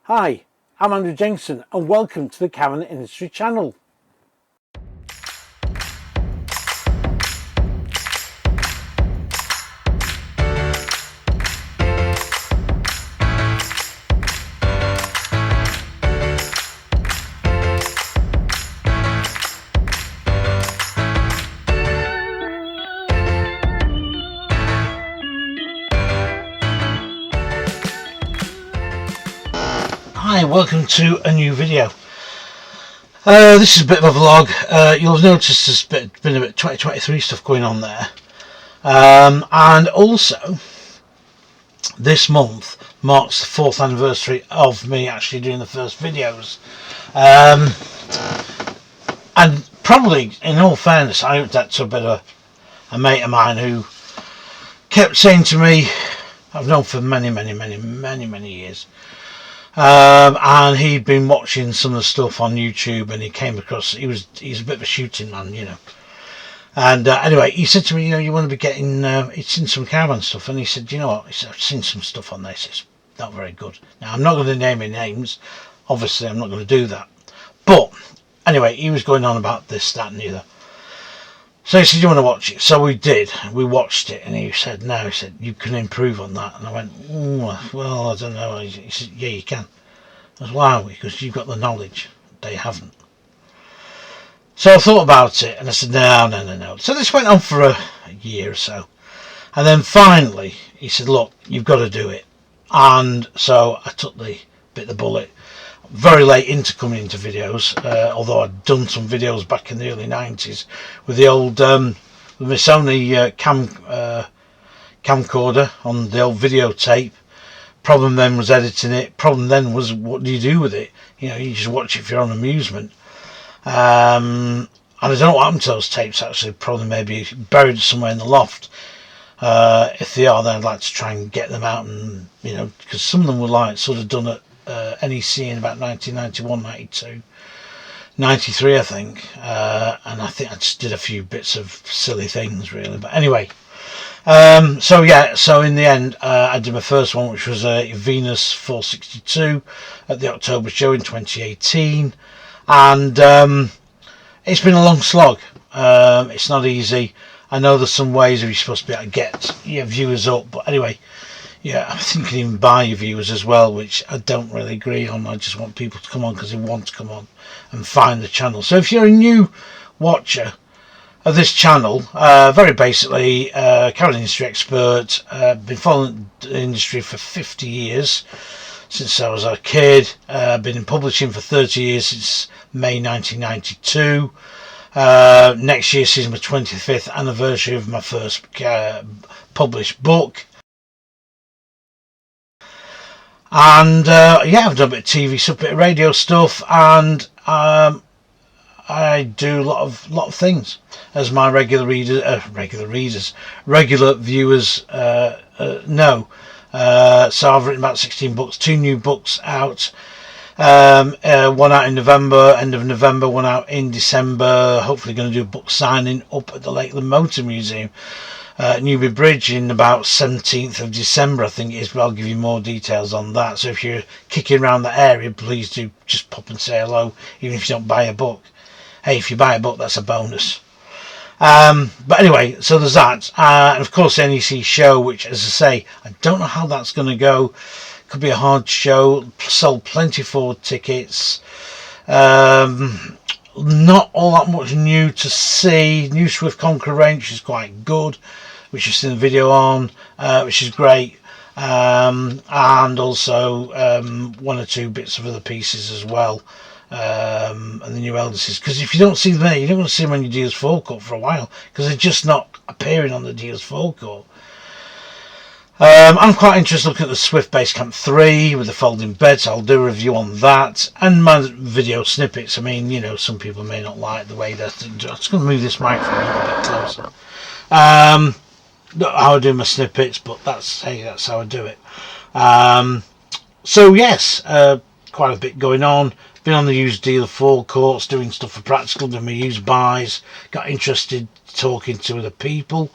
Hi, I'm Andrew Jenkinson and welcome to the Caravan Industry channel. Hi, welcome to a new video. This is a bit of a vlog. You'll have noticed there's been a bit of 2023 stuff going on there. And also, this month marks the 4th anniversary of me actually doing the first videos. And probably, in all fairness, I owed that to a bit of a mate of mine who kept saying to me, I've known for many years, and he'd been watching some of the stuff on YouTube, and he came across, he's a bit of a shooting man, you know. And anyway, he said to me, you want to be getting, he'd seen some Caravan stuff, and he said, you know what, he said, I've seen some stuff on this, it's not very good. Now, I'm not going to name any names, obviously I'm not going to do that. But anyway, he was going on about this, that and the other. So he said, do you want to watch it? So we did. We watched it, and he said, no, he said, you can improve on that. And I went, well, I don't know. He said, yeah, you can. I said, why? Because you've got the knowledge. They haven't. So I thought about it, and I said, no. So this went on for a year or so. And then finally, he said, look, you've got to do it. And so I bit the bullet. Very late into coming into videos, although I'd done some videos back in the early 90s with the old the Sony camcorder on the old videotape. Problem then was editing it. Problem then was, what do you do with it? You just watch it for your own amusement. And I don't know what happened to those tapes actually. Probably maybe buried somewhere in the loft. If they are, then I'd like to try and get them out, and because some of them were like sort of done at NEC in about 1991, 92, 93 I think, and I think I just did a few bits of silly things really, but anyway, so in the end I did my first one, which was a Venus 462 at the October show in 2018, and it's been a long slog. It's not easy. I know there's some ways you're supposed to be able to get your viewers up, but anyway, yeah, I think you can even buy your viewers as well, which I don't really agree on. I just want people to come on because they want to come on and find the channel. So if you're a new watcher of this channel, very basically, Caravan industry expert, been following the industry for 50 years, since I was a kid, been in publishing for 30 years, since May 1992. Next year sees my 25th anniversary of my first published book. And I've done a bit of TV stuff, a bit of radio stuff, and I do a lot of things, as my regular viewers know. So I've written about 16 books, 2 new books out, one out in November, end of November, one out in December. Hopefully going to do a book signing up at the Lakeland Motor Museum, Newby Bridge, in about 17th of December I think it is, but I'll give you more details on that. So if you're kicking around that area, please do just pop and say hello, even if you don't buy a book. Hey, if you buy a book, that's a bonus. But anyway, so there's that, and of course the NEC show, which, as I say, I don't know how that's going to go. Could be a hard show. Sold plenty forward tickets. Not all that much new to see. New Swift Conqueror range, which is quite good, which you've seen the video on, which is great, and also 1 or 2 bits of other pieces as well, and the new Eldises, because if you don't see them there, you're not going to see them on your dealer's forecourt for a while, because they're just not appearing on the dealer's forecourt. I'm quite interested looking at the Swift Basecamp 3 with the folding beds. I'll do a review on that, and my video snippets. I mean, some people may not like the way that. I'm just going to move this microphone a little bit closer. How I do my snippets, but that's how I do it. So yes, quite a bit going on. Been on the used dealer forecourts, doing stuff for practical, doing my used buys. Got interested talking to other people.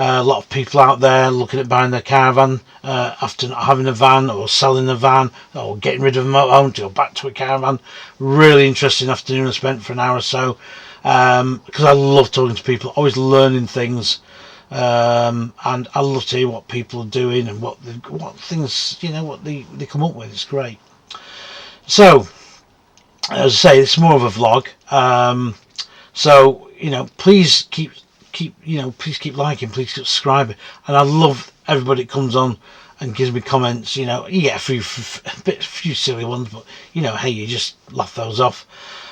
A lot of people out there looking at buying their caravan after not having a van, or selling a van, or getting rid of a motorhome to go back to a caravan. Really interesting afternoon I spent for an hour or so, because I love talking to people, always learning things, and I love to hear what people are doing and what things, what they come up with. It's great. So, as I say, it's more of a vlog. So, please keep please keep liking, please keep subscribing, and I love everybody that comes on and gives me comments. You get a few silly ones, but hey, you just laugh those off.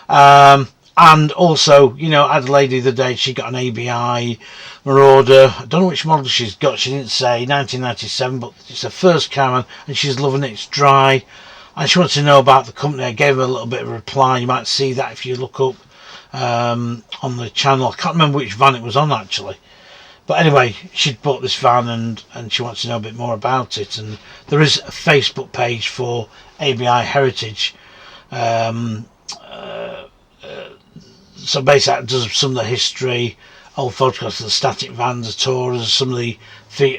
And also, I had a lady the other day, she got an ABI Marauder. I don't know which model she's got, she didn't say, 1997, but it's her first caravan and she's loving it. It's dry, and she wants to know about the company. I gave her a little bit of a reply. You might see that if you look up on the channel. I can't remember which van it was on actually, but anyway, she'd bought this van and she wants to know a bit more about it. And there is a Facebook page for ABI Heritage, so basically it does some of the history, old photographs of the static vans, the tours, some of the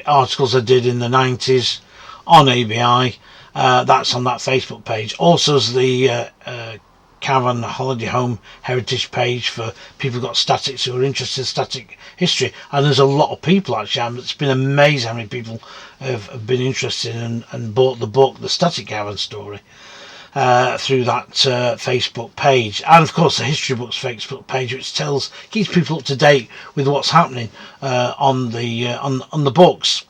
articles I did in the 90s on ABI. That's on that Facebook page. Also there's the Caravan Holiday Home Heritage page for people who've got statics, who are interested in static history. And there's a lot of people actually. It's been amazing how many people have been interested and bought the book, The Static Caravan Story, through that Facebook page. And of course the History Books Facebook page, which keeps people up to date with what's happening on the books.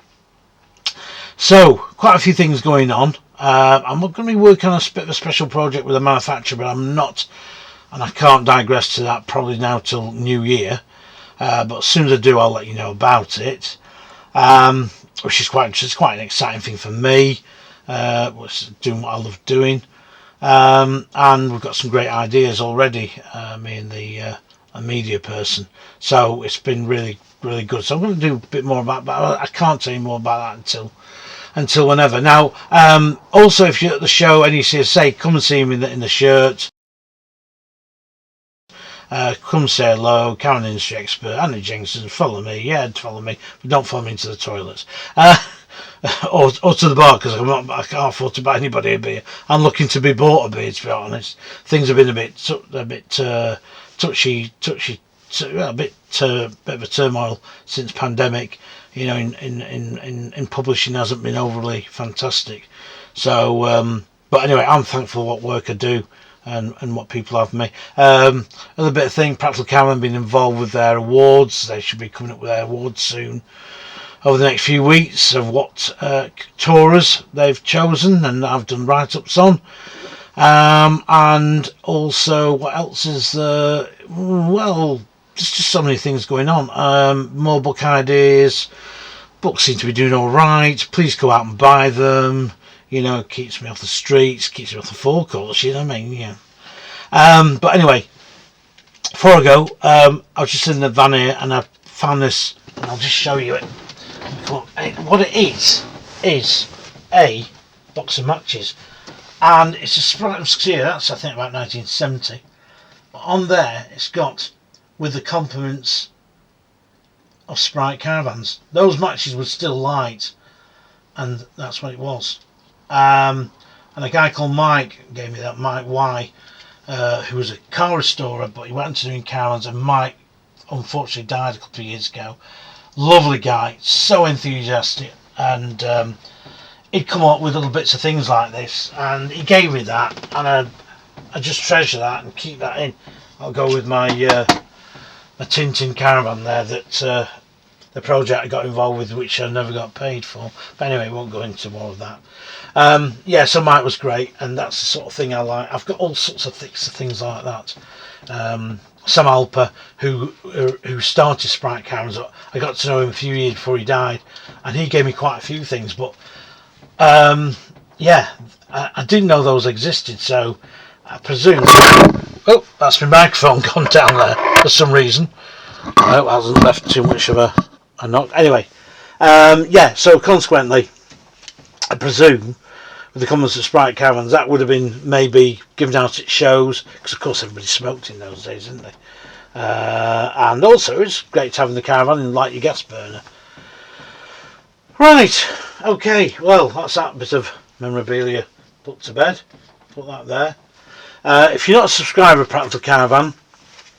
So quite a few things going on. I'm going to be working on a bit of a special project with a manufacturer, but I'm not, and I can't digress to that probably now till New Year. But as soon as I do, I'll let you know about it. Which is quite an exciting thing for me. Doing what I love doing, and we've got some great ideas already. Me and the a media person, so it's been really good. So I'm going to do a bit more about, but I can't tell you more about that until whenever. Now, also if you're at the show and you say, come and see me in the shirt. Come say hello, Caravan Industry Expert, Andy Jenkinson. Follow me, follow me, but don't follow me into the toilets. Or to the bar, because I can't afford to buy anybody a beer. I'm looking to be bought a beer, to be honest. Things have been a bit touchy, a bit of a turmoil since pandemic. In publishing hasn't been overly fantastic. So, but anyway, I'm thankful for what work I do and what people have me. Another bit of thing, Practical Caravan been involved with their awards. They should be coming up with their awards soon, over the next few weeks, of what tourers they've chosen, and I've done write-ups on. And also, what else is there? Well, there's just so many things going on. More book ideas. Books seem to be doing all right. Please go out and buy them. Keeps me off the streets, keeps me off the forecourts. But anyway, before I go, I was just in the van here and I found this, and I'll just show you it. What it is a box of matches, and it's a Sprite here. That's I think about 1970. But on there, it's got with the compliments of Sprite caravans. Those matches were still light, and that's what it was. And a guy called Mike gave me that, Mike Y, who was a car restorer, but he went into doing caravans, and Mike unfortunately died a couple of years ago. Lovely guy, so enthusiastic, and he'd come up with little bits of things like this, and he gave me that, and I just treasure that and keep that in. I'll go with my Tintin caravan there, that the project I got involved with, which I never got paid for. But anyway, we won't go into more of that. So Mike was great, and that's the sort of thing I like. I've got all sorts of things like that. Sam Alper, who started Sprite Caravans, I got to know him a few years before he died, and he gave me quite a few things. But I didn't know those existed, so I presume. Oh, that's my microphone gone down there for some reason. I hope it hasn't left too much of a knock. Anyway, so consequently, I presume with the comments of Sprite Caravans, that would have been maybe given out at shows, because of course everybody smoked in those days, didn't they? And also it's great to have in the caravan and light your gas burner. Right, okay, well, that's that bit of memorabilia put to bed. Put that there. If you're not a subscriber of Practical Caravan,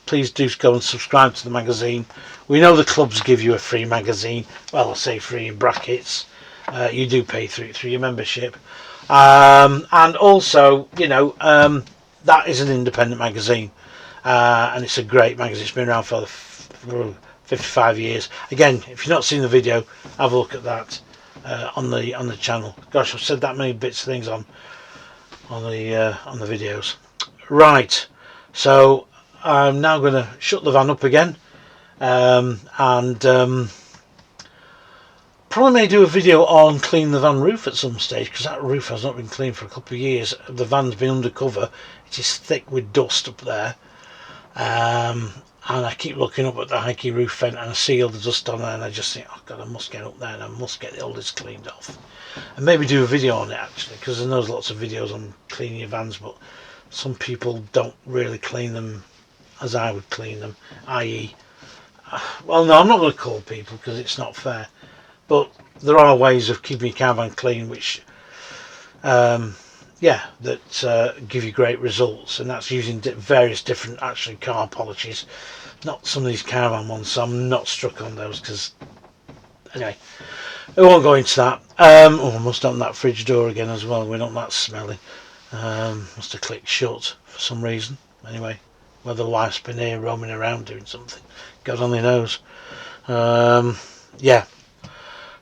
please do go and subscribe to the magazine. We know the clubs give you a free magazine. Well, I say free in brackets. You do pay through your membership. And also, you know, that is an independent magazine. And it's a great magazine. It's been around for 55 years. Again, if you've not seen the video, have a look at that on the channel. Gosh, I've said that many bits of things on the videos. Right, so I'm now going to shut the van up again, and probably may do a video on cleaning the van roof at some stage, because that roof has not been cleaned for a couple of years. The van's been undercover. It is thick with dust up there, and I keep looking up at the hikey roof vent and I see all the dust on there, and I just think, oh god, I must get up there and I must get all this cleaned off, and maybe do a video on it actually, because I know there's lots of videos on cleaning your vans, but some people don't really clean them as I would clean them, i.e. well, no, I'm not going to call people because it's not fair, but there are ways of keeping your caravan clean which give you great results, and that's using various different actually car polishes, not some of these caravan ones, so I'm not struck on those because anyway, I won't go into that. I must open that fridge door again as well. We're not that smelly. Must have clicked shut for some reason. Anyway, whether the wife's been here roaming around doing something, God only knows. Yeah.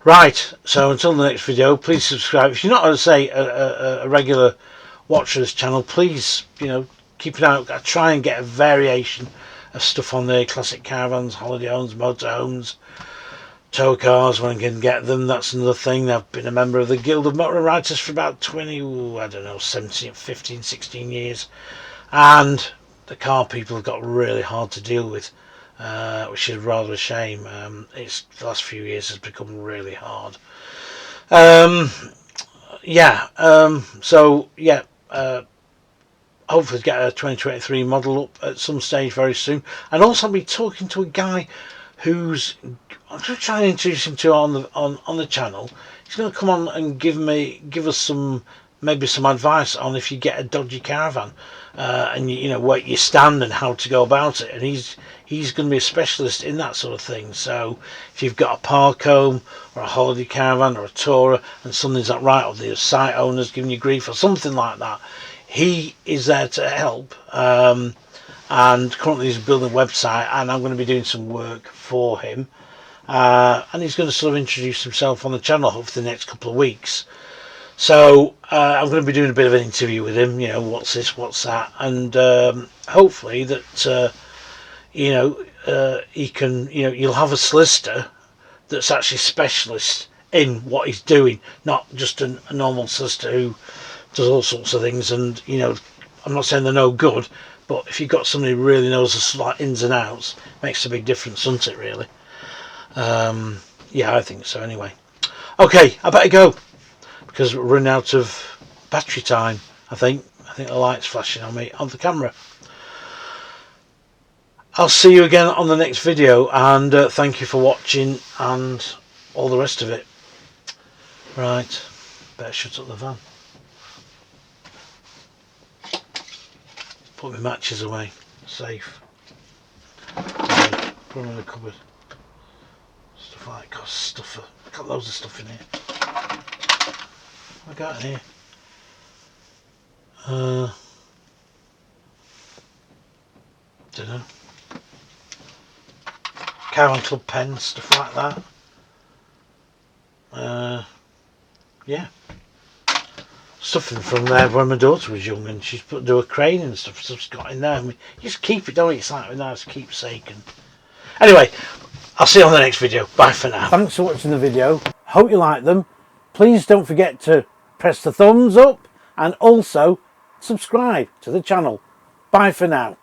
Right, so until the next video, please subscribe. If you're not, as I say, a regular watcher of this channel, please, you know, keep an eye out. I try and get a variation of stuff on there: classic caravans, holiday homes, motorhomes, tow cars when I can get them. That's another thing. I've been a member of the Guild of Motor Writers for about 15, 16 years, and the car people have got really hard to deal with, which is rather a shame. It's the last few years has become really hard. Hopefully get a 2023 model up at some stage very soon, and also I'll be talking to a guy who's, I'm going to try and introduce him to on the channel. He's going to come on and give us some advice on if you get a dodgy caravan, and you know where you stand and how to go about it. And he's going to be a specialist in that sort of thing. So if you've got a park home or a holiday caravan or a tourer and something's not right, or the site owner's giving you grief or something like that, he is there to help. And currently he's building a website, and I'm going to be doing some work for him. And he's going to sort of introduce himself on the channel hopefully the next couple of weeks. So I'm going to be doing a bit of an interview with him, you know, what's this, what's that, and hopefully that he can, you know, you'll have a solicitor that's actually specialist in what he's doing, not just a normal solicitor who does all sorts of things. And you know, I'm not saying they're no good, but if you've got somebody who really knows the slight ins and outs, it makes a big difference, doesn't it, really? Yeah, I think so anyway. Okay, I better go because we're running out of battery time. I think the light's flashing on me on the camera. I'll see you again on the next video, and thank you for watching and all the rest of it. Right, better shut up the van. Put my matches away, safe. Put them in the cupboard. Stuff like that, stuff. I've got loads of stuff in here. What have I got in here? Don't know. Caravan Club pens, stuff like that. Yeah. Stuff from there when my daughter was young, and she's put do a crane and stuff's got in there. And you just keep it, don't you? It's like a nice keepsake. And anyway, I'll see you on the next video. Bye for now. Thanks for watching the video. Hope you like them. Please don't forget to press the thumbs up and also subscribe to the channel. Bye for now.